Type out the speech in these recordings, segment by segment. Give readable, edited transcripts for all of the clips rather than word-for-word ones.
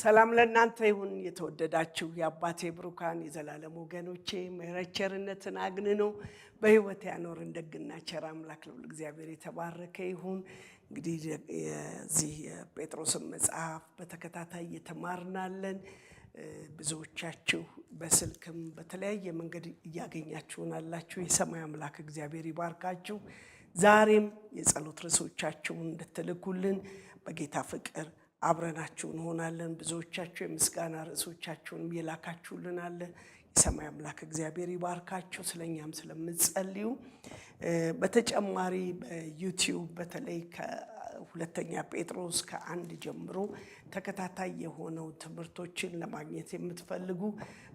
ሰላም ለእናንተ ይሁን የተወደዳችሁ የአባቴ ብሩካን የዘላለም ወገኖቼ ምሕረት ቸርነትን አግንኖ በሕይወት ያኖረን ደግና ቸር አምላክ ልዑል እግዚአብሔር የተባረከ ይሁን። እንግዲህ የዚህ የጴጥሮስን መጽሐፍ በተከታታይ እየተማርናለን። ብዙዎቻችሁ በስልክም በተለያየ መንገድ እያገኛችሁን አላችሁ። የሰማይ አምላክ እግዚአብሔር ይባርካችሁ። ዛሬም የጸሎት ርዕሶቻችሁን እንድትልኩልን በጌታ ፍቅር አብረናችሁ እንሆናለን። ብዙዎቻችሁ የምስጋና ርዕሶቻችሁን የላካችሁልን አለ። የሰማይ አምላክ እግዚአብሔር ይባርካችሁ ስለኛም ስለምትጸልዩ። በተጨማሪ በዩቲዩብ በተለይ ከሁለተኛ ጴጥሮስ ከ1 ጀምሮ ተከታታይ የሆነው ትምህርቶችን ለማግኘት የምትፈልጉ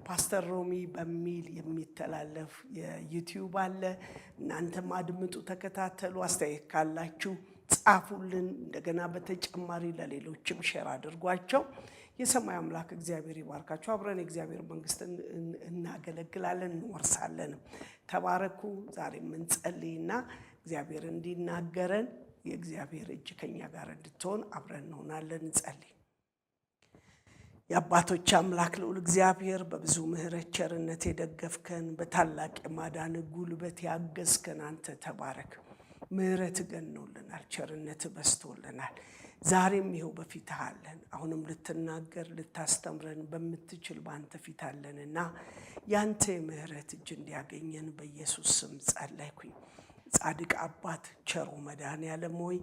ፓስተር ሮሚ በሚል የሚተላለፍ የዩቲዩብ አለ። እናንተም አድምጡ፣ ተከታተሉ። አስተያየት ካላችሁ ጻፉልን። እንደገና በተጨማሪ ለሌሎችም ሼር አድርጓቸው። የሰማይ አምላክ እግዚአብሔር ይባርካችሁ። አብረን የእግዚአብሔር መንግስት እናገለግላለን፣ እንወርሳለን። ተባረኩ። ዛሬ እንጸልይና እግዚአብሔር እንዲናገረን የእግዚአብሔር እጅ ከኛ ጋር እንድትሆን አብረን እንሆናለን። እንጸልይ። የአባቶች አምላክ ልዑል እግዚአብሔር በብዙ ምሕረት ቸርነት የደገፍከን፣ በታላቅ የማዳን ጉልበት ያገዝከን አንተ ተባረክ። ምሕረት ገኖልናል፣ ቸርነት በስቶልናል። ዛሬም ይኸው በፊትህ አለን። አሁንም ልትናገር ልታስተምረን በምትችል በአንተ ፊት አለንና ያንተ የምሕረት እጅ እንዲያገኘን በኢየሱስ ስም ጸለይኩኝ። ጻድቅ አባት ቸሩ መድኃኔዓለም ሆይ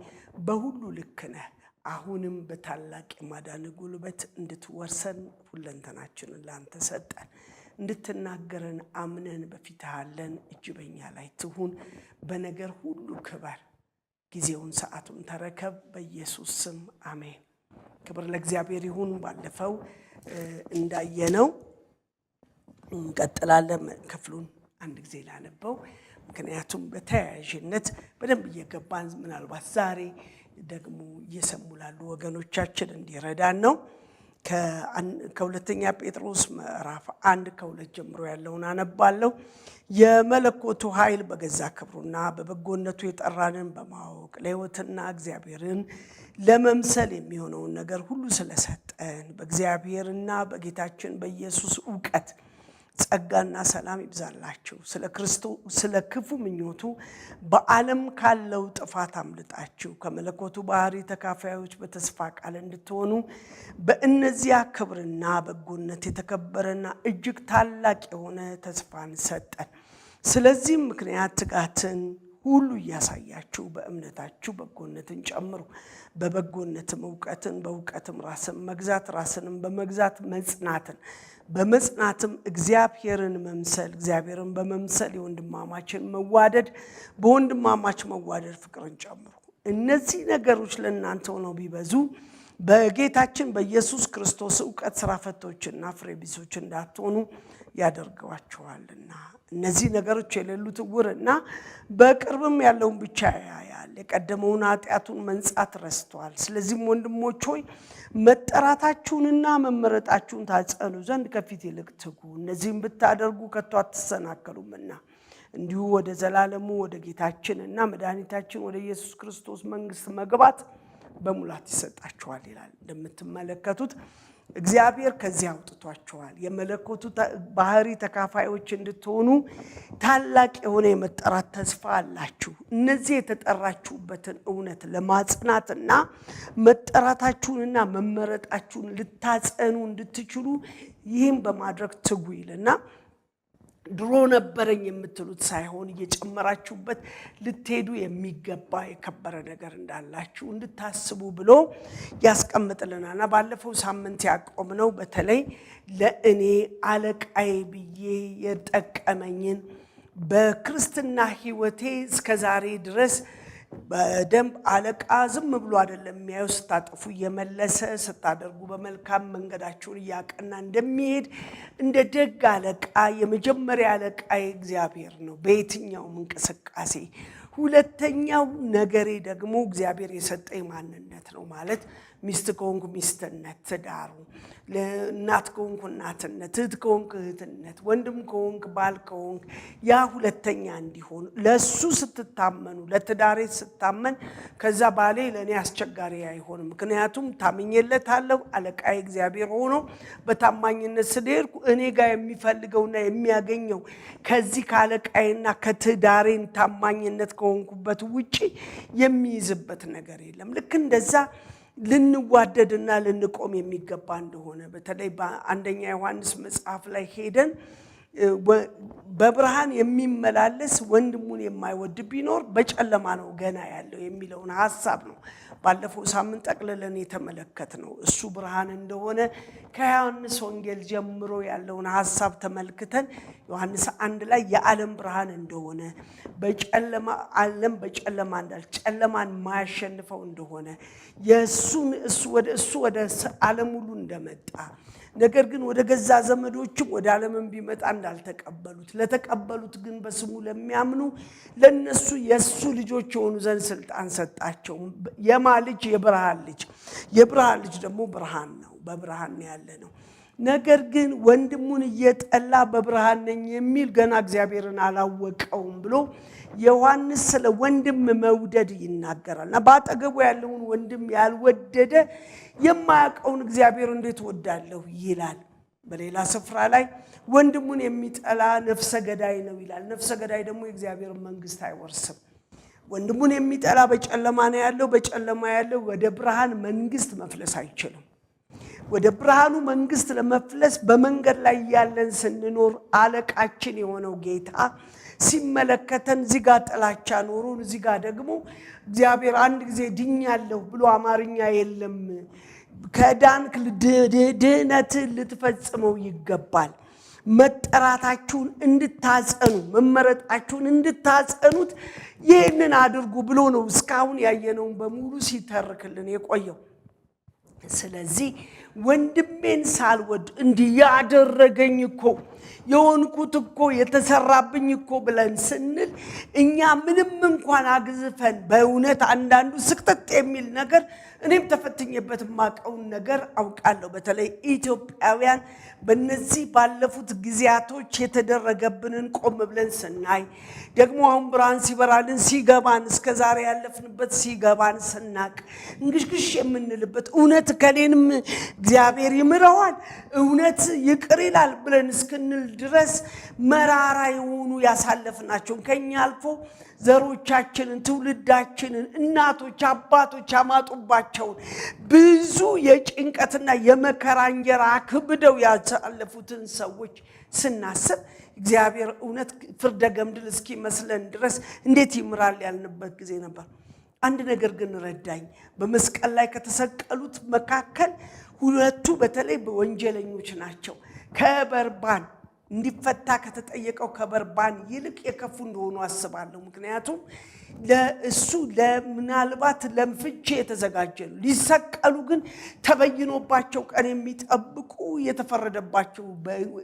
በሁሉ ልክ ነህ። አሁንም በታላቅ የማዳን ጉልበት እንድትወርሰን ሁለንተናችንን ለአንተ ሰጠን። እንድትናገረን አምነን በፊትህ አለን። እጅ በኛ ላይ ትሁን። በነገር ሁሉ ክበር። ጊዜውን ሰዓቱን ተረከብ። በኢየሱስ ስም አሜን። ክብር ለእግዚአብሔር ይሁን። ባለፈው እንዳየነው እንቀጥላለን። ክፍሉን አንድ ጊዜ ላነበው፣ ምክንያቱም በተያያዥነት በደንብ እየገባን ምናልባት ዛሬ ደግሞ እየሰሙ ላሉ ወገኖቻችን እንዲረዳን ነው። ከሁለተኛ ጴጥሮስ ምዕራፍ 1 ከ2 ጀምሮ ያለውን አነባለሁ። የመለኮቱ ኃይል በገዛ ክብሩና በበጎነቱ የጠራንን በማወቅ ለሕይወትና እግዚአብሔርን ለመምሰል የሚሆነውን ነገር ሁሉ ስለሰጠን በእግዚአብሔርና በጌታችን በኢየሱስ እውቀት ጸጋና ሰላም ይብዛላችሁ። ስለ ክፉ ምኞቱ በዓለም ካለው ጥፋት አምልጣችሁ ከመለኮቱ ባህሪ ተካፋዮች በተስፋ ቃል እንድትሆኑ በእነዚያ ክብርና በጎነት የተከበረና እጅግ ታላቅ የሆነ ተስፋን ሰጠን። ስለዚህም ምክንያት ትጋትን ሁሉ እያሳያችሁ በእምነታችሁ በጎነትን ጨምሩ፣ በበጎነትም እውቀትን፣ በእውቀትም ራስን መግዛት፣ ራስንም በመግዛት መጽናትን፣ በመጽናትም እግዚአብሔርን መምሰል፣ እግዚአብሔርን በመምሰል የወንድማማችን መዋደድ፣ በወንድማማች መዋደድ ፍቅርን ጨምሩ። እነዚህ ነገሮች ለእናንተ ሆነው ቢበዙ በጌታችን በኢየሱስ ክርስቶስ እውቀት ስራ ፈቶችና ፍሬ ቢሶች እንዳትሆኑ ያደርገዋችኋልና። እነዚህ ነገሮች የሌሉት ዕውርና በቅርብም ያለውን ብቻ ያያል፣ የቀደመውን ኃጢአቱን መንጻት ረስቷል። ስለዚህም ወንድሞች ሆይ መጠራታችሁንና መመረጣችሁን ታጸኑ ዘንድ ከፊት ይልቅ ትጉ። እነዚህም ብታደርጉ ከቶ አትሰናከሉምና እንዲሁ ወደ ዘላለሙ ወደ ጌታችንና መድኃኒታችን ወደ ኢየሱስ ክርስቶስ መንግስት መግባት በሙላት ይሰጣችኋል ይላል። እንደምትመለከቱት እግዚአብሔር ከዚህ አውጥቷችኋል። የመለኮቱ ባህሪ ተካፋዮች እንድትሆኑ ታላቅ የሆነ የመጠራት ተስፋ አላችሁ። እነዚህ የተጠራችሁበትን እውነት ለማጽናትና መጠራታችሁንና መመረጣችሁን ልታጸኑ እንድትችሉ ይህም በማድረግ ትጉ ይልና ድሮ ነበረኝ የምትሉት ሳይሆን እየጨመራችሁበት ልትሄዱ የሚገባ የከበረ ነገር እንዳላችሁ እንድታስቡ ብሎ ያስቀምጥልናልና ባለፈው ሳምንት ያቆምነው በተለይ ለእኔ አለቃዬ ብዬ የጠቀመኝን በክርስትና ሕይወቴ እስከዛሬ ድረስ በደንብ አለቃ ዝም ብሎ አይደለም የሚያዩ፣ ስታጠፉ እየመለሰ ስታደርጉ በመልካም መንገዳችሁን እያቀና እንደሚሄድ እንደ ደግ አለቃ የመጀመሪያ አለቃ እግዚአብሔር ነው። በየትኛውም እንቅስቃሴ ሁለተኛው ነገሬ ደግሞ እግዚአብሔር የሰጠኝ ማንነት ነው ማለት ሚስት ከሆንኩ ሚስትነት ትዳሩ ለእናት ከሆንኩ እናትነት እህት ከሆንኩ እህትነት ወንድም ከሆንኩ ባል ከሆንኩ ያ ሁለተኛ እንዲሆን ለሱ ስትታመኑ ለትዳሬ ስታመን ከዛ ባሌ ለኔ አስቸጋሪ አይሆንም ምክንያቱም ታምኜለታለሁ አለቃዬ እግዚአብሔር ሆኖ በታማኝነት ስደርኩ እኔ ጋር የሚፈልገውና የሚያገኘው ከዚህ ካለቃዬና ከትዳሬን ታማኝነት ከሆንኩበት ውጪ የሚይዝበት ነገር የለም ልክ እንደዛ ልንዋደድና ልንቆም የሚገባ እንደሆነ በተለይ በአንደኛ ዮሐንስ መጽሐፍ ላይ ሄደን በብርሃን የሚመላለስ ወንድሙን የማይወድ ቢኖር በጨለማ ነው ገና ያለው የሚለውን ሐሳብ ነው ባለፈው ሳምንት ጠቅለለን የተመለከትነው እሱ ብርሃን እንደሆነ ከዮሐንስ ወንጌል ጀምሮ ያለውን ሐሳብ ተመልክተን ዮሐንስ 1 ላይ የዓለም ብርሃን እንደሆነ በጨለማ ዓለም በጨለማ እንዳል ጨለማን ማያሸንፈው እንደሆነ እሱ ወደ ዓለም ሁሉ እንደመጣ ነገር ግን ወደ ገዛ ዘመዶችም ወደ ዓለምም ቢመጣ እንዳልተቀበሉት ለተቀበሉት ግን በስሙ ለሚያምኑ ለነሱ የሱ ልጆች ሆኑ ዘንድ ስልጣን ሰጣቸው የማልጅ የብርሃን ልጅ ደግሞ ብርሃን ነው በብርሃን ያለ ነው ነገር ግን ወንድሙን እየጠላ በብርሃን ነኝ የሚል ገና እግዚአብሔርን አላወቀውም ብሎ ዮሐንስ ስለ ወንድም መውደድ ይናገራልና ባጠገቡ ያለውን ወንድም ያልወደደ የማያውቀውን እግዚአብሔር እንዴት ወዳለው ይላል በሌላ ስፍራ ላይ ወንድሙን የሚጠላ ነፍሰ ገዳይ ነው ይላል ነፍሰ ገዳይ ደግሞ የእግዚአብሔር መንግስት አይወርስም ወንድሙን የሚጠላ በጨለማ ነው ያለው በጨለማ ያለው ወደ ብርሃን መንግስት መፍለስ አይችልም ወደ ብርሃኑ መንግስት ለመፍለስ በመንገድ ላይ ያለን ስንኖር አለቃችን የሆነው ጌታ ሲመለከተን እዚህ ጋር ጥላቻ ኖሩን እዚህ ጋር ደግሞ እግዚአብሔር አንድ ጊዜ ድኛለሁ ብሎ አማርኛ የለም ከዳንክ ድህነት ልትፈጽመው ይገባል መጠራታችሁን እንድታጸኑ መመረጣችሁን እንድታጸኑት ይህንን አድርጉ ብሎ ነው እስካሁን ያየነውን በሙሉ ሲተርክልን የቆየው ስለዚህ ወንድሜን ሳልወድ እንዲያደረገኝ እኮ የሆንኩት እኮ የተሰራብኝ እኮ ብለን ስንል እኛ ምንም እንኳን አግዝፈን በእውነት አንዳንዱ ስቅጥጥ የሚል ነገር እኔም ተፈትኜበት ማቀውን ነገር አውቃለሁ በተለይ ኢትዮጵያውያን በእነዚህ ባለፉት ጊዜያቶች የተደረገብንን ቆም ብለን ስናይ ደግሞ አሁን ብርሃን ሲበራልን ሲገባን እስከዛሬ ያለፍንበት ሲገባን ስናቅ እንግሽግሽ የምንልበት እውነት ከኔንም እግዚአብሔር ይምረዋል እውነት ይቅር ይላል ብለን እስክንል ድረስ መራራ የሆኑ ያሳለፍናቸው ከኛ አልፎ ዘሮቻችንን ትውልዳችንን እናቶች አባቶች አማጡባቸው ብዙ የጭንቀትና የመከራ እንጀራ አክብደው ያሳለፉትን ሰዎች ስናስብ እግዚአብሔር እውነት ፍርደ ገምድል እስኪመስለን ድረስ እንዴት ይምራል ያልንበት ጊዜ ነበር አንድ ነገር ግን ረዳኝ በመስቀል ላይ ከተሰቀሉት መካከል ሁለቱ በተለይ በወንጀለኞች ናቸው ከበርባን እንዲፈታ ከተጠየቀው ከበርባን ይልቅ የከፉ እንደሆኑ አስባለሁ ምክንያቱም ለእሱ ለምናልባት ለምፍቼ የተዘጋጀሉ ሊሰቀሉ ግን ተበይኖባቸው ቀን የሚጠብቁ የተፈረደባቸው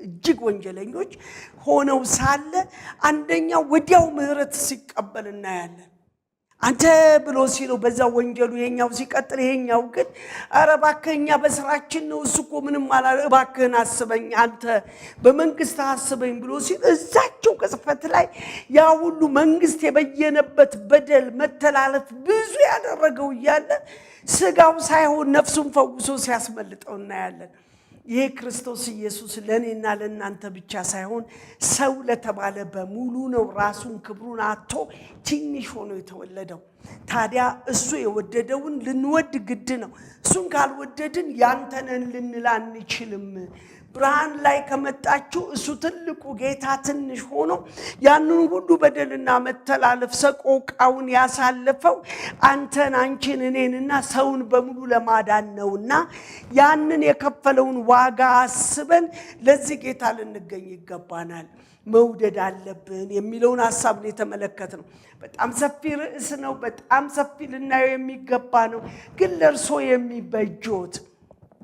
እጅግ ወንጀለኞች ሆነው ሳለ አንደኛው ወዲያው ምህረት ሲቀበል እናያለን አንተ ብሎ ሲለው በዛ ወንጀሉ ይሄኛው ሲቀጥል ይሄኛው ግን አረባከኛ በስራችን ነው እሱኮ ምንም አላለ እባክህን አስበኝ አንተ በመንግስት አስበኝ ብሎ ሲል እዛቸው ቅጽበት ላይ ያ ሁሉ መንግስት የበየነበት በደል መተላለፍ ብዙ ያደረገው ያለ ስጋው ሳይሆን ነፍሱን ፈውሶ ሲያስመልጠው እናያለን ይሄ ክርስቶስ ኢየሱስ ለኔና ለናንተ ብቻ ሳይሆን ሰው ለተባለ በሙሉ ነው ራሱን ክብሩን አጥቶ ትንሽ ሆኖ የተወለደው ታዲያ እሱ የወደደውን ልንወድ ግድ ነው እሱን ካልወደድን ያንተነን ልንል አንችልም ብርሃን ላይ ከመጣችሁ እሱ ትልቁ ጌታ ትንሽ ሆኖ ያንን ሁሉ በደልና መተላለፍ ሰቆቃውን ያሳለፈው አንተን አንቺን እኔንና ሰውን በሙሉ ለማዳን ነውና ያንን የከፈለውን ዋጋ አስበን ለዚህ ጌታ ልንገኝ ይገባናል መውደድ አለብን የሚለውን ሐሳብ ነው የተመለከተው በጣም ሰፊ ርዕስ ነው በጣም ሰፊ ልናየው የሚገባ ነው ግን ለርሶ የሚበጆት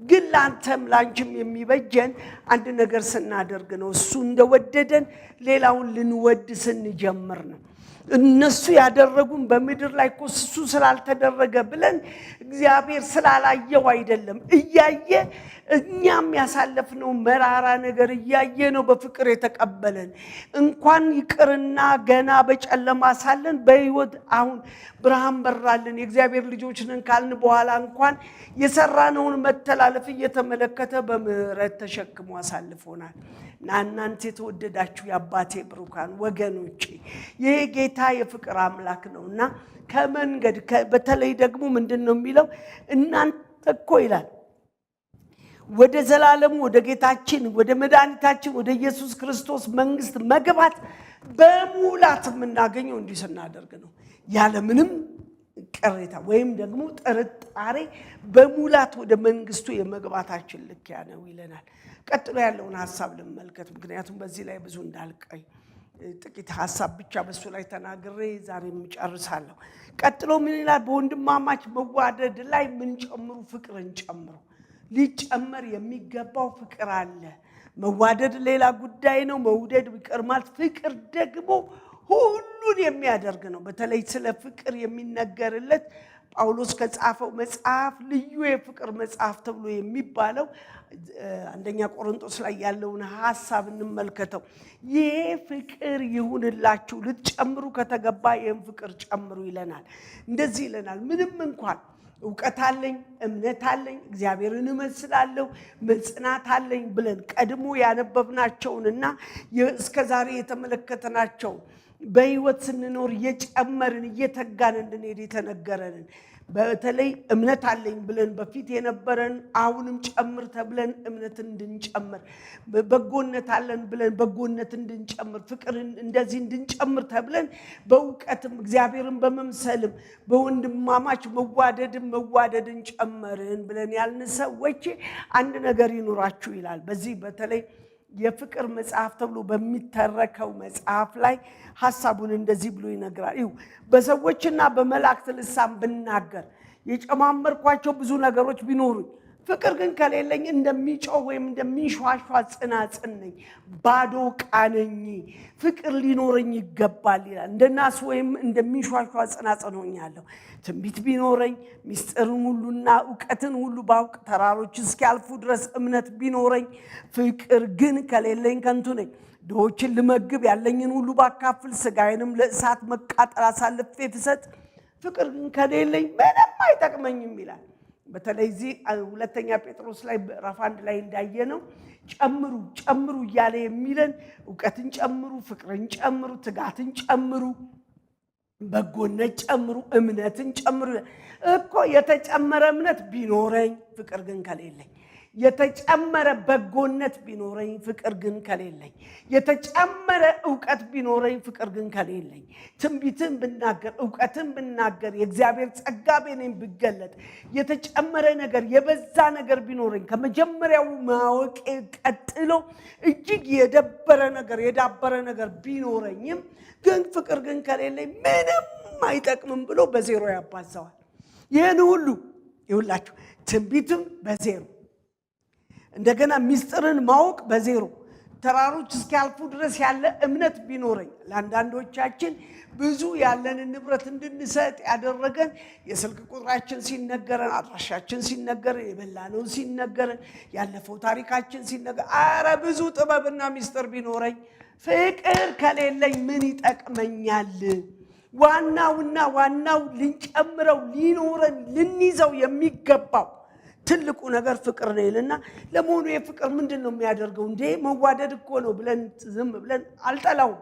ግን ላንተም ላንቺም የሚበጀን አንድ ነገር ስናደርግ ነው። እሱ እንደወደደን ሌላውን ልንወድ ስንጀምር ነው። እነሱ ያደረጉን በምድር ላይ እሱ ስላልተደረገ ብለን እግዚአብሔር ስላላየው አይደለም። እያየ እኛም ያሳለፍነው መራራ ነገር እያየ ነው በፍቅር የተቀበለን። እንኳን ይቅርና ገና በጨለማ ሳለን በሕይወት አሁን ብርሃን በራልን የእግዚአብሔር ልጆች ነን ካልን በኋላ እንኳን የሰራነውን መተላለፍ እየተመለከተ በምህረት ተሸክሞ አሳልፎናል። እናንተ የተወደዳችሁ የአባቴ ብሩካን ወገኖቼ ይሄ ጌታ የፍቅር አምላክ ነውና ከመንገድ በተለይ ደግሞ ምንድነው የሚለው እናንተ እኮ ይላል ወደ ዘላለሙ ወደ ጌታችን ወደ መድኃኒታችን ወደ ኢየሱስ ክርስቶስ መንግስት መግባት በሙላት የምናገኘው እንዲህ ስናደርግ ነው። ያለ ምንም ቅሬታ ወይም ደግሞ ጥርጣሬ በሙላት ወደ መንግስቱ የመግባታችን ልክ ያ ነው ይለናል። ቀጥሎ ያለውን ሐሳብ ልመልከት፣ ምክንያቱም በዚህ ላይ ብዙ እንዳልቀይ ጥቂት ሐሳብ ብቻ በሱ ላይ ተናግሬ ዛሬም ጨርሳለሁ። ቀጥሎ ምን ይላል? በወንድማማች መዋደድ ላይ ምን ጨምሩ? ፍቅርን ጨምሩ። ሊጨመር የሚገባው ፍቅር አለ። መዋደድ ሌላ ጉዳይ ነው። መውደድ ይቅር ማለት፣ ፍቅር ደግሞ ሁሉን የሚያደርግ ነው። በተለይ ስለ ፍቅር የሚነገርለት ጳውሎስ ከጻፈው መጽሐፍ ልዩ የፍቅር መጽሐፍ ተብሎ የሚባለው አንደኛ ቆሮንቶስ ላይ ያለውን ሐሳብ እንመልከተው። ይሄ ፍቅር ይሁንላችሁ፣ ልትጨምሩ ከተገባ ይሄን ፍቅር ጨምሩ ይለናል። እንደዚህ ይለናል፣ ምንም እንኳን እውቀት አለኝ፣ እምነት አለኝ፣ እግዚአብሔርን እመስላለሁ፣ መጽናት አለኝ ብለን ቀድሞ ያነበብናቸውንና እስከዛሬ የተመለከተናቸው በሕይወት ስንኖር እየጨመርን እየተጋን እንድንሄድ የተነገረንን በተለይ እምነት አለኝ ብለን በፊት የነበረን አሁንም ጨምር ተብለን እምነትን እንድንጨምር፣ በጎነት አለን ብለን በጎነት እንድንጨምር፣ ፍቅርን እንደዚህ እንድንጨምር ተብለን በእውቀትም እግዚአብሔርን በመምሰልም በወንድማማች መዋደድን ጨመርን ብለን ያልን ሰዎች አንድ ነገር ይኑራችሁ ይላል። በዚህ በተለይ የፍቅር መጽሐፍ ተብሎ በሚተረከው መጽሐፍ ላይ ሐሳቡን እንደዚህ ብሎ ይነግራል። በሰዎችና በመላእክት ልሳን ብናገር የጨማመርኳቸው ብዙ ነገሮች ቢኖሩኝ ፍቅር ግን ከሌለኝ እንደሚጮህ ወይም እንደሚንሿሿ ጽናጽን ነኝ፣ ባዶ ዕቃ ነኝ። ፍቅር ሊኖረኝ ይገባል ይላል። እንደ ናስ ወይም እንደሚንሿሿ ጽናጽን ሆኛለሁ። ትንቢት ቢኖረኝ ምስጢርን ሁሉና እውቀትን ሁሉ ባውቅ ተራሮች እስኪያልፉ ድረስ እምነት ቢኖረኝ ፍቅር ግን ከሌለኝ ከንቱ ነኝ። ድሆችን ልመግብ ያለኝን ሁሉ ባካፍል ሥጋዬንም ለእሳት መቃጠል አሳልፌ ብሰጥ ፍቅር ግን ከሌለኝ ምንም አይጠቅመኝም ይላል። በተለይ እዚህ ሁለተኛ ጴጥሮስ ላይ ምዕራፍ 1 ላይ እንዳየነው ጨምሩ እያለ የሚለን እውቀትን ጨምሩ፣ ፍቅርን ጨምሩ፣ ትጋትን ጨምሩ፣ በጎነት ጨምሩ፣ እምነትን ጨምሩ እኮ። የተጨመረ እምነት ቢኖረኝ ፍቅር ግን ከሌለኝ፣ የተጨመረ በጎነት ቢኖረኝ ፍቅር ግን ከሌለኝ፣ የተጨመረ ዕውቀት ቢኖረኝ ፍቅር ግን ከሌለኝ፣ ትንቢትን ብናገር ዕውቀትን ብናገር የእግዚአብሔር ጸጋ በእኔም ቢገለጥ የተጨመረ ነገር የበዛ ነገር ቢኖረኝ ከመጀመሪያው ማወቅ ቀጥሎ እጅግ የዳበረ ነገር ቢኖረኝም ግን ፍቅር ግን ከሌለኝ ምንም አይጠቅምም ብሎ በዜሮ ያባዛዋል። ይህን ሁሉ ይሁላችሁ፣ ትንቢትም በዜሮ፣ እንደገና ምስጢርን ማወቅ በዜሮ፣ ተራሮች እስኪያልፉ ድረስ ያለ እምነት ቢኖረኝ። ለአንዳንዶቻችን ብዙ ያለንን ንብረት እንድንሰጥ ያደረገን የስልክ ቁጥራችን ሲነገረን፣ አድራሻችን ሲነገረን፣ የበላነው ሲነገረን፣ ያለፈው ታሪካችን ሲነገር፣ አረ ብዙ ጥበብና ምስጢር ቢኖረኝ ፍቅር ከሌለኝ ምን ይጠቅመኛል? ዋናው ልንጨምረው ሊኖረን ልንይዘው የሚገባው ትልቁ ነገር ፍቅር ነው ይልና፣ ለመሆኑ የፍቅር ምንድነው የሚያደርገው? እንዴ መዋደድ እኮ ነው ብለን ዝም ብለን አልጠላውም።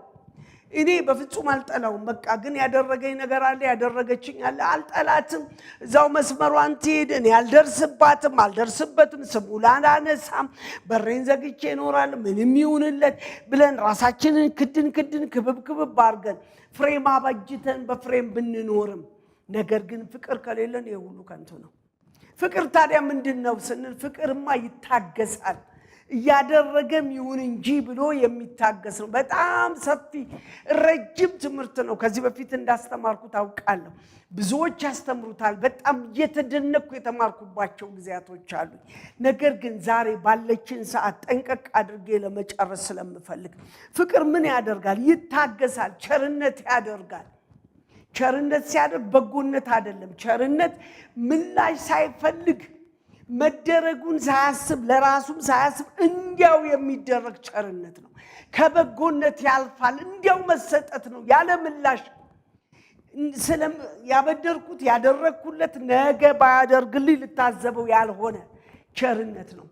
እኔ በፍጹም አልጠላውም። በቃ ግን ያደረገኝ ነገር አለ፣ ያደረገችኝ አለ። አልጠላትም። እዛው መስመሯን ትሄድ፣ እኔ አልደርስበትም፣ ስሙን አላነሳም፣ በሬን ዘግቼ እኖራለሁ፣ ምንም ይሁንለት ብለን ራሳችንን ክድን ክብብ አድርገን ፍሬም አበጅተን በፍሬም ብንኖርም ነገር ግን ፍቅር ከሌለን ይሄ ሁሉ ከንቱ ነው። ፍቅር ታዲያ ምንድነው ስንል፣ ፍቅርማ ይታገሳል። እያደረገም ይሁን እንጂ ብሎ የሚታገስ ነው። በጣም ሰፊ ረጅም ትምህርት ነው። ከዚህ በፊት እንዳስተማርኩት አውቃለሁ። ብዙዎች ያስተምሩታል። በጣም እየተደነኩ የተማርኩባቸው ጊዜያቶች አሉ። ነገር ግን ዛሬ ባለችን ሰዓት ጠንቀቅ አድርጌ ለመጨረስ ስለምፈልግ ፍቅር ምን ያደርጋል? ይታገሳል። ቸርነት ያደርጋል። ቸርነት ሲያደርግ በጎነት አይደለም። ቸርነት ምላሽ ሳይፈልግ መደረጉን ሳያስብ ለራሱም ሳያስብ እንዲያው የሚደረግ ቸርነት ነው። ከበጎነት ያልፋል። እንዲያው መሰጠት ነው ያለ ምላሽ። ያበደርኩት ያደረግኩለት ነገ ባያደርግልኝ ልታዘበው ያልሆነ ቸርነት ነው።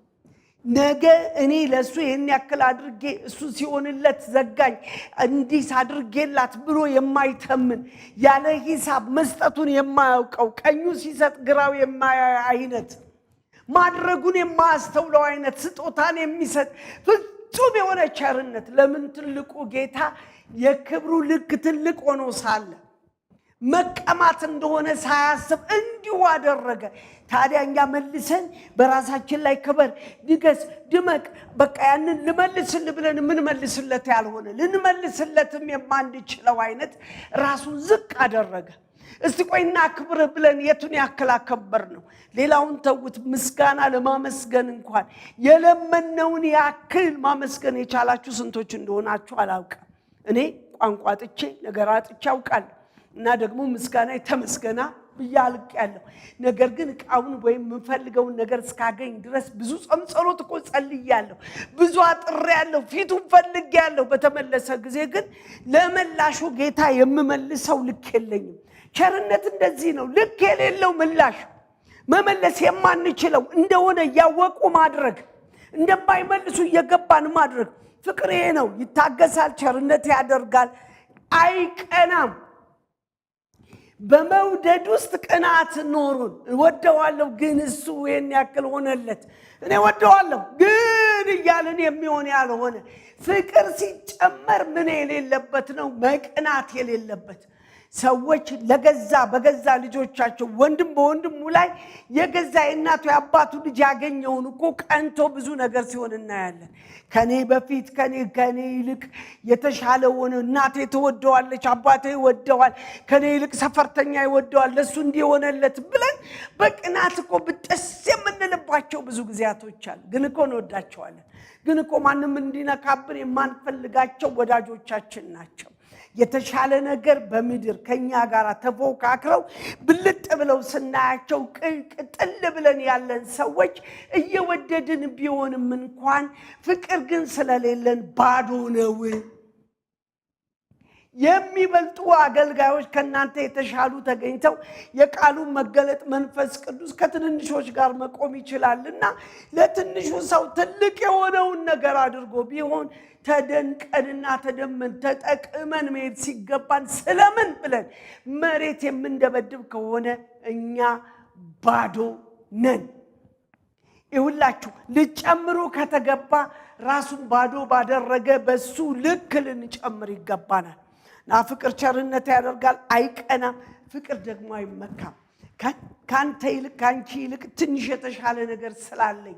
ነገ እኔ ለሱ ይሄን ያክል አድርጌ እሱ ሲሆንለት ዘጋኝ እንዲስ አድርጌላት ብሎ የማይተምን ያለ ሂሳብ መስጠቱን የማያውቀው ቀኙ ሲሰጥ ግራው የማያይ አይነት ማድረጉን የማያስተውለው አይነት ስጦታን የሚሰጥ ፍጹም የሆነ ቸርነት። ለምን? ትልቁ ጌታ የክብሩ ልክ ትልቅ ሆኖ ሳለ መቀማት እንደሆነ ሳያስብ እንዲሁ አደረገ። ታዲያ እኛ መልሰን በራሳችን ላይ ክበር፣ ድገስ፣ ድመቅ በቃ ያንን ልመልስልህ ብለን ምን መልስለት ያልሆነ ልንመልስለትም የማንችለው አይነት ራሱን ዝቅ አደረገ። እስቲ ቆይና ክብር ብለን የቱን ያክል አከበር ነው? ሌላውን ተውት። ምስጋና ለማመስገን እንኳን የለመነውን ያክል ማመስገን የቻላችሁ ስንቶች እንደሆናችሁ አላውቅም። እኔ ቋንቋ አጥቼ ነገር አጥቼ አውቃለሁ እና ደግሞ ምስጋና የተመስገና ብያልቅ ያለው ነገር ግን ቃውን ወይም የምፈልገውን ነገር እስካገኝ ድረስ ብዙ ጾም ጸሎት እኮ ጸልያለሁ፣ ብዙ አጥሬያለሁ፣ ፊቱን ፈልጌያለሁ። በተመለሰ ጊዜ ግን ለመላሹ ጌታ የምመልሰው ልክ የለኝም። ቸርነት እንደዚህ ነው። ልክ የሌለው ምላሽ መመለስ የማንችለው እንደሆነ ያወቁ ማድረግ፣ እንደማይመልሱ እየገባን ማድረግ። ፍቅር ይሄ ነው። ይታገሳል፣ ቸርነት ያደርጋል፣ አይቀናም። በመውደድ ውስጥ ቅናት ኖሩን። ወደዋለሁ ግን እሱ ይሄን ያክል ሆነለት፣ እኔ ወደዋለሁ ግን እያልን የሚሆን ያልሆነ ፍቅር ሲጨመር ምን የሌለበት ነው? መቅናት የሌለበት። ሰዎች በገዛ ልጆቻቸው ወንድም በወንድሙ ላይ የገዛ የእናቱ የአባቱ ልጅ ያገኘውን እኮ ቀንቶ ብዙ ነገር ሲሆን እናያለን። ከኔ በፊት ከኔ ይልቅ የተሻለ ሆነ፣ እናቴ ተወደዋለች፣ አባቴ ይወደዋል፣ ከኔ ይልቅ ሰፈርተኛ ይወደዋል፣ ለሱ እንዲሆነለት ብለን በቅናት እኮ ብጥስ የምንልባቸው ብዙ ጊዜያቶች አሉ። ግን እኮ እንወዳቸዋለን። ግን እኮ ማንም እንዲነካብን የማንፈልጋቸው ወዳጆቻችን ናቸው። የተሻለ ነገር በምድር ከኛ ጋር ተፎካክረው ብልጥ ብለው ስናያቸው ቅጥል ብለን ያለን ሰዎች እየወደድን ቢሆንም እንኳን ፍቅር ግን ስለሌለን ባዶ ነው። የሚበልጡ አገልጋዮች ከናንተ የተሻሉ ተገኝተው የቃሉ መገለጥ መንፈስ ቅዱስ ከትንንሾች ጋር መቆም ይችላልና ለትንሹ ሰው ትልቅ የሆነውን ነገር አድርጎ ቢሆን ተደንቀንና ተደመን ተጠቅመን መሄድ ሲገባን ስለምን ብለን መሬት የምንደበድብ ከሆነ እኛ ባዶ ነን። ይሁላችሁ ልጨምሩ ከተገባ ራሱን ባዶ ባደረገ በሱ ልክ ልንጨምር ይገባናል። ና ፍቅር ቸርነት ያደርጋል፣ አይቀናም። ፍቅር ደግሞ አይመካም። ካንተ ይልቅ ካንቺ ይልቅ ትንሽ የተሻለ ነገር ስላለኝ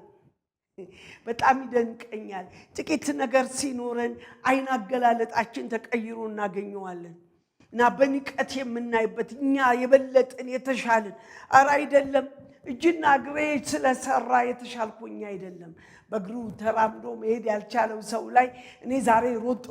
በጣም ይደንቀኛል። ጥቂት ነገር ሲኖረን አይን አገላለጣችን ተቀይሮ እናገኘዋለን እና በንቀት የምናይበት እኛ የበለጥን የተሻልን አራ አይደለም። እጅና እግሬ ስለሰራ የተሻልኩኝ አይደለም። በእግሩ ተራምዶ መሄድ ያልቻለው ሰው ላይ እኔ ዛሬ ሮጥ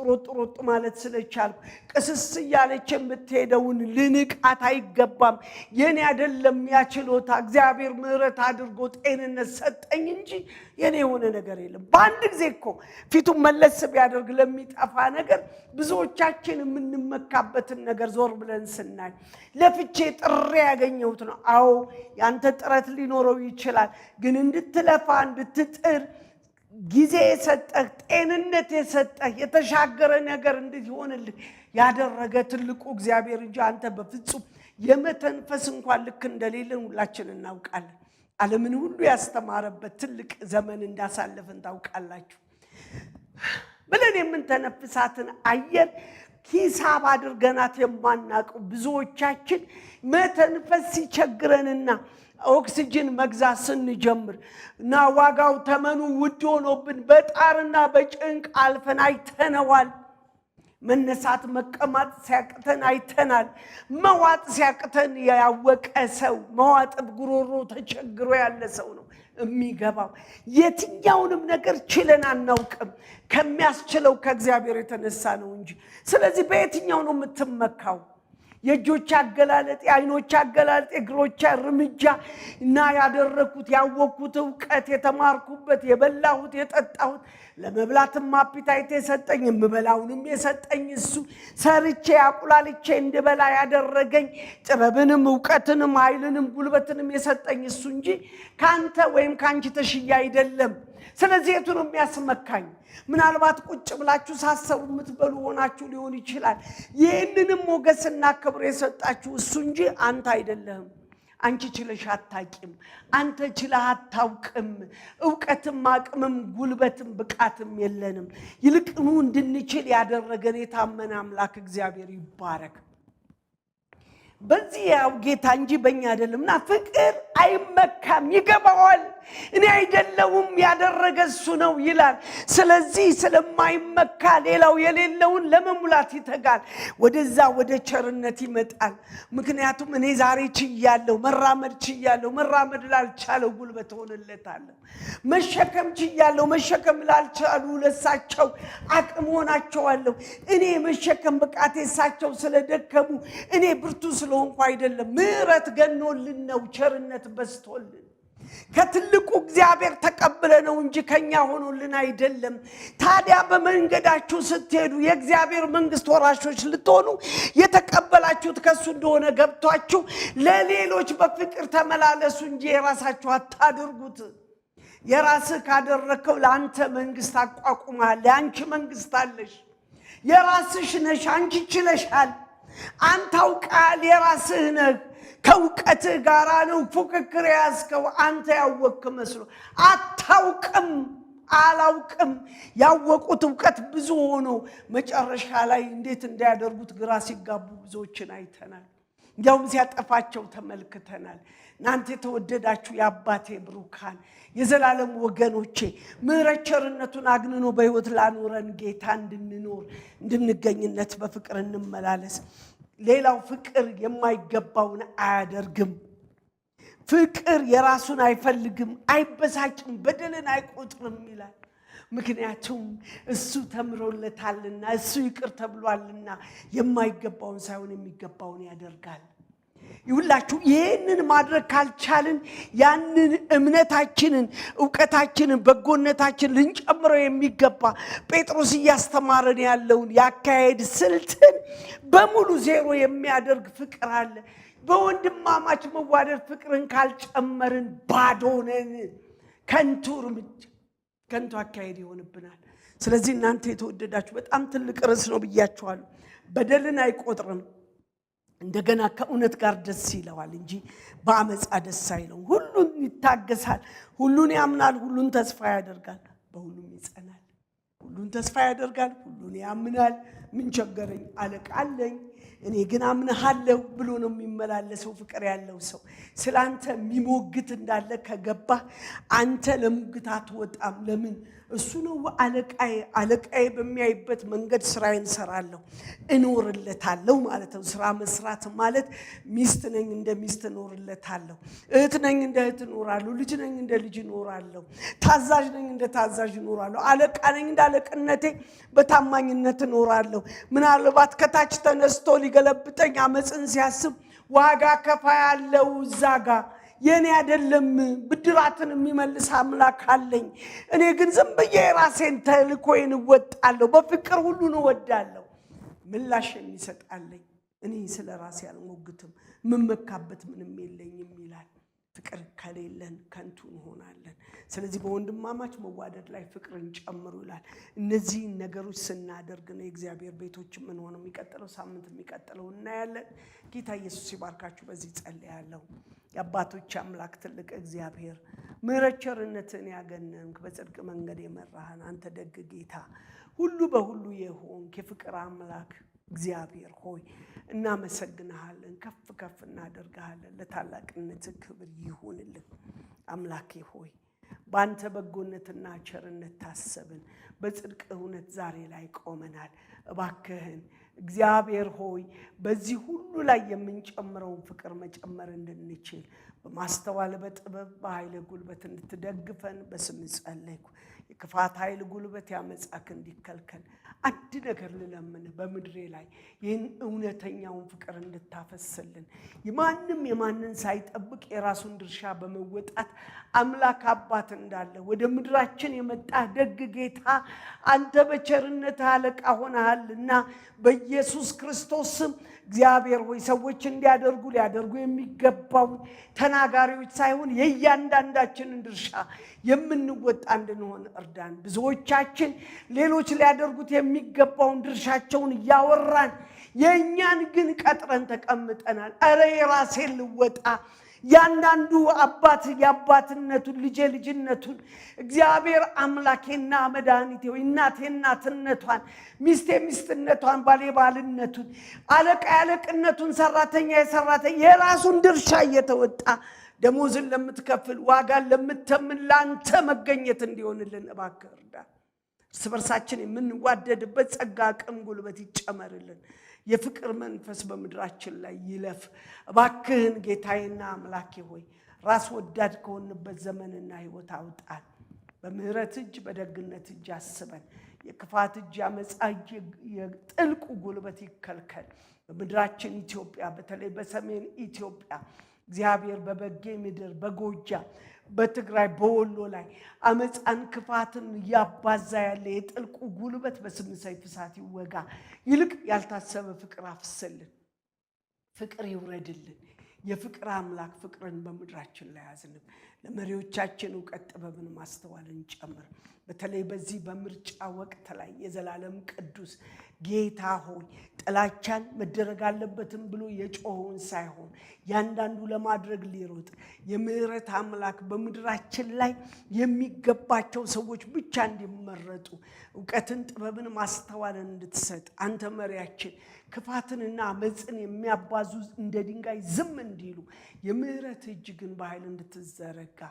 ማለት ስለቻልኩ ቅስስ እያለች የምትሄደውን ልንቃት አይገባም። የኔ አይደለም ያችሎታ እግዚአብሔር ምሕረት አድርጎ ጤንነት ሰጠኝ እንጂ የኔ የሆነ ነገር የለም። በአንድ ጊዜ እኮ ፊቱን መለስ ቢያደርግ ለሚጠፋ ነገር ብዙዎቻችን የምንመካበትን ነገር ዞር ብለን ስናይ ለፍቼ ጥሬ ያገኘሁት ነው። አዎ ያንተ ጥረት ሊኖረው ይችላል፣ ግን እንድትለፋ እንድትጥር ጊዜ የሰጠህ ጤንነት የሰጠህ የተሻገረ ነገር እንድትሆንልህ ያደረገ ትልቁ እግዚአብሔር እንጂ አንተ በፍጹም የመተንፈስ እንኳን ልክ እንደሌለን ሁላችን እናውቃለን። ዓለምን ሁሉ ያስተማረበት ትልቅ ዘመን እንዳሳለፈን ታውቃላችሁ። ብለን የምንተነፍሳትን አየር ሂሳብ አድርገናት የማናውቀው ብዙዎቻችን መተንፈስ ሲቸግረንና ኦክሲጅን መግዛት ስንጀምር እና ዋጋው ተመኑ ውድ ሆኖብን በጣርና በጭንቅ አልፈን አይተነዋል። መነሳት መቀማጥ ሲያቅተን አይተናል። መዋጥ ሲያቅተን ያወቀ ሰው መዋጥ ጉሮሮ ተቸግሮ ያለ ሰው ነው የሚገባው። የትኛውንም ነገር ችለን አናውቅም ከሚያስችለው ከእግዚአብሔር የተነሳ ነው እንጂ። ስለዚህ በየትኛው ነው የምትመካው? የእጆች አገላለጥ፣ የዓይኖች አገላለጥ፣ የእግሮች እርምጃ እና ያደረኩት ያወቅኩት ዕውቀት የተማርኩበት የበላሁት የጠጣሁት ለመብላትም አፒታይት የሰጠኝ የምበላውንም የሰጠኝ እሱ ሰርቼ አቁላልቼ እንድበላ ያደረገኝ ጥበብንም ዕውቀትንም ኃይልንም ጉልበትንም የሰጠኝ እሱ እንጂ ካንተ ወይም ካንቺ ተሽያ አይደለም። ስለዚህ የቱ ነው የሚያስመካኝ? ምናልባት ቁጭ ብላችሁ ሳሰቡ የምትበሉ ሆናችሁ ሊሆን ይችላል። ይህንንም ሞገስና ክብር የሰጣችሁ እሱ እንጂ አንተ አይደለም። አንቺ ችለሽ አታቂም፣ አንተ ችለህ አታውቅም። ዕውቀትም አቅምም ጉልበትም ብቃትም የለንም። ይልቅኑ እንድንችል ያደረገን የታመነ አምላክ እግዚአብሔር ይባረክ። በዚህ ያው ጌታ እንጂ በእኛ አይደለምና ፍቅር አይመካም፣ ይገባዋል። እኔ አይደለሁም ያደረገ እሱ ነው ይላል። ስለዚህ ስለማይመካ ሌላው የሌለውን ለመሙላት ይተጋል። ወደዛ ወደ ቸርነት ይመጣል። ምክንያቱም እኔ ዛሬ ችያለሁ፣ መራመድ ችያለሁ፣ መራመድ ላልቻለው ጉልበት ሆነለታለሁ። መሸከም ችያለሁ፣ መሸከም ላልቻሉ ለሳቸው አቅም ሆናቸዋለሁ። እኔ መሸከም ብቃቴ እሳቸው ስለደከሙ እኔ ብርቱ ስለሆንኩ አይደለም። ምሕረት ገኖልን ነው፣ ቸርነት በስቶልን ከትልቁ እግዚአብሔር ተቀበለ ነው እንጂ ከኛ ሆኖልን አይደለም። ታዲያ በመንገዳችሁ ስትሄዱ የእግዚአብሔር መንግስት ወራሾች ልትሆኑ የተቀበላችሁት ከሱ እንደሆነ ገብቷችሁ ለሌሎች በፍቅር ተመላለሱ እንጂ የራሳችሁ አታድርጉት። የራስህ ካደረከው ለአንተ መንግስት አቋቁማል። አንቺ መንግስት አለሽ፣ የራስሽ ነሽ። አንቺ ችለሻል። አንተ አውቃል፣ የራስህ ነህ። ከውቀትህ ጋራ ነው ፉክክር ያዝከው። አንተ ያወቅክ መስሎ አታውቅም፣ አላውቅም። ያወቁት ዕውቀት ብዙ ሆኖ መጨረሻ ላይ እንዴት እንዳያደርጉት ግራ ሲጋቡ ብዙዎችን አይተናል። ያውም ሲያጠፋቸው ተመልክተናል። እናንተ የተወደዳችሁ የአባቴ ብሩካን የዘላለም ወገኖቼ ምሕረት ቸርነቱን አግንኖ በሕይወት ላኖረን ጌታ እንድንኖር እንድንገኝነት በፍቅር እንመላለስ። ሌላው ፍቅር የማይገባውን አያደርግም። ፍቅር የራሱን አይፈልግም፣ አይበሳጭም፣ በደልን አይቆጥርም ይላል። ምክንያቱም እሱ ተምሮለታልና እሱ ይቅር ተብሏልና የማይገባውን ሳይሆን የሚገባውን ያደርጋል። ይሁላችሁ ይህንን ማድረግ ካልቻልን ያንን እምነታችንን ዕውቀታችንን በጎነታችንን ልንጨምረው የሚገባ ጴጥሮስ እያስተማረን ያለውን ያካሄድ ስልትን በሙሉ ዜሮ የሚያደርግ ፍቅር አለ። በወንድማማች መዋደድ ፍቅርን ካልጨመርን ባዶ ነን። ከንቱ እርምጃ ከንቱ አካሄድ ይሆንብናል። ስለዚህ እናንተ የተወደዳችሁ በጣም ትልቅ ርዕስ ነው ብያችኋለሁ። በደልን አይቆጥርም፣ እንደገና ከእውነት ጋር ደስ ይለዋል እንጂ በአመፃ ደስ አይለውም። ሁሉን ይታገሳል፣ ሁሉን ያምናል፣ ሁሉን ተስፋ ያደርጋል፣ በሁሉም ይጸናል። ሁሉን ተስፋ ያደርጋል፣ ሁሉን ያምናል። ምን ቸገረኝ፣ አለቃ አለኝ፣ እኔ ግን አምንሃለሁ ብሎ ነው የሚመላለሰው ፍቅር ያለው ሰው። ስላንተ የሚሞግት እንዳለ ከገባ አንተ ለሙግት አትወጣም። ለምን? እሱ ነው አለቃዬ። አለቃዬ በሚያይበት መንገድ ስራዬን እሰራለሁ፣ እኖርለታለሁ ማለት ነው። ስራ መስራት ማለት ሚስት ነኝ እንደ ሚስት እኖርለታለሁ፣ እህት ነኝ እንደ እህት እኖራለሁ፣ ልጅ ነኝ እንደ ልጅ እኖራለሁ፣ ታዛዥ ነኝ እንደ ታዛዥ እኖራለሁ፣ አለቃ ነኝ እንደ አለቅነቴ በታማኝነት እኖራለሁ። ምናልባት ከታች ተነስቶ ሊገለብጠኝ አመፅን ሲያስብ ዋጋ ከፋ ያለው እዛ ጋር የኔ አይደለም፣ ብድራትን የሚመልስ አምላክ አለኝ። እኔ ግን ዝም ብዬ ራሴን ተልኮዬን እወጣለሁ፣ በፍቅር ሁሉን እወዳለሁ፣ ምላሽ የሚሰጣለኝ። እኔ ስለ ራሴ አልሞግትም፣ የምመካበት ምንም የለኝም ይላል። ፍቅር ከሌለን ከንቱ እንሆናለን። ስለዚህ በወንድማማች መዋደድ ላይ ፍቅርን ጨምሩ ይላል። እነዚህን ነገሮች ስናደርግ ነው የእግዚአብሔር ቤቶች ምን ሆነው። የሚቀጥለው ሳምንት የሚቀጥለው እናያለን። ጌታ ኢየሱስ ይባርካችሁ። በዚህ ጸልያለሁ። የአባቶች አምላክ ትልቅ እግዚአብሔር ምሕረት ቸርነትን ያገነንክ በጽድቅ መንገድ የመራህን አንተ ደግ ጌታ ሁሉ በሁሉ የሆንክ የፍቅር አምላክ እግዚአብሔር ሆይ እናመሰግንሃለን ከፍ ከፍ እናደርግሃለን ለታላቅነት ክብር ይሁንልን አምላኬ ሆይ ባንተ በጎነትና ቸርነት ታሰብን በጽድቅ እውነት ዛሬ ላይ ቆመናል እባክህን እግዚአብሔር ሆይ በዚህ ሁሉ ላይ የምንጨምረውን ፍቅር መጨመር እንድንችል በማስተዋል በጥበብ በኃይለ ጉልበት እንድትደግፈን በስም ጸለይኩ የክፋት ኃይል ጉልበት ያመጻክ እንዲከልከል አንድ ነገር ልለምን በመድሬ ላይ ይህን እውነተኛውን ፍቅር እንድታፈስልን የማንን ሳይጠብቅ የራሱን ድርሻ በመወጣት አምላክ አባት እንዳለ ወደ ምድራችን የመጣ ደግ ጌታ አንተ በቸርነት አለቃ ሆነሃልና በኢየሱስ ክርስቶስ ስም እግዚአብሔር ሆይ ሰዎች ሊያደርጉ የሚገባው ተናጋሪዎች ሳይሆን የእያንዳንዳችንን ድርሻ የምንወጣ እንድንሆን እርዳን ብዙዎቻችን ሌሎች ሊያደርጉት የሚገባውን ድርሻቸውን ያወራን የኛን ግን ቀጥረን ተቀምጠናል አረ የራሴን ልወጣ ያንዳንዱ አባት ያባትነቱን ልጅነቱን እግዚአብሔር አምላኬና መድኃኒቴ ወይ እናትነቷን ሚስትነቷን ባልነቱን አለቃ ያለቅነቱን ሰራተኛ የራሱን ድርሻ እየተወጣ ደሞዝን ለምትከፍል ዋጋን ለምትተምን ላንተ መገኘት እንዲሆንልን እባክህ እርዳን ስበርሳችን የምንዋደድበት ጸጋ አቅም ጉልበት ይጨመርልን የፍቅር መንፈስ በመድራችን ላይ ይለፍ እባክህን ጌታዬና አምላኬ ሆይ ራስ ወዳድ ከሆንበት ዘመንና ህይወት አውጣን በምህረት እጅ በደግነት እጅ አስበን የክፋት እጅ ያመጻ የጥልቁ ጉልበት ይከልከል በመድራችን ኢትዮጵያ በተለይ በሰሜን ኢትዮጵያ እግዚአብሔር በበጌ ምድር በጎጃ በትግራይ በወሎ ላይ አመጻን ክፋትን ያባዛ ያለ የጥልቁ ጉልበት በስም ሰይፍ እሳት ይወጋ ይልቅ ያልታሰበ ፍቅር አፍስልን ፍቅር ይውረድልን የፍቅር አምላክ ፍቅርን በመድራችን ላይ ያዝልን ለመሪዎቻችን ዕውቀት ጥበብን ማስተዋልን ጨምር በተለይ በዚህ በምርጫ ወቅት ላይ የዘላለም ቅዱስ ጌታ ሆይ ጥላቻን መደረግ አለበትም ብሎ የጮኸውን ሳይሆን ያንዳንዱ ለማድረግ ሊሮጥ የምህረት አምላክ በመድራችን ላይ የሚገባቸው ሰዎች ብቻ እንዲመረጡ ዕውቀትን ጥበብን ማስተዋልን እንድትሰጥ አንተ መሪያችን ክፋትንና አመጽን የሚያባዙ እንደ ድንጋይ ዝም እንዲሉ የምህረት እጅ ግን በኃይል እንድትዘረጋ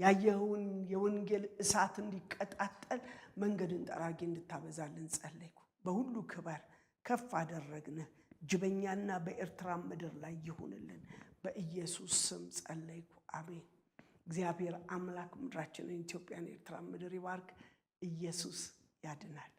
ያየኸውን የወንጌል እሳት እንዲቀጣጠል መንገድን ጠራጊ እንድታበዛልን ጸለይኩ በሁሉ ክብር ከፍ አደረግነ ጅበኛና በኤርትራ ምድር ላይ ይሁንልን በኢየሱስ ስም ጸለይኩ አሜን እግዚአብሔር አምላክ ምድራችንን ኢትዮጵያን ኤርትራ ምድር ይባርክ ኢየሱስ ያድናል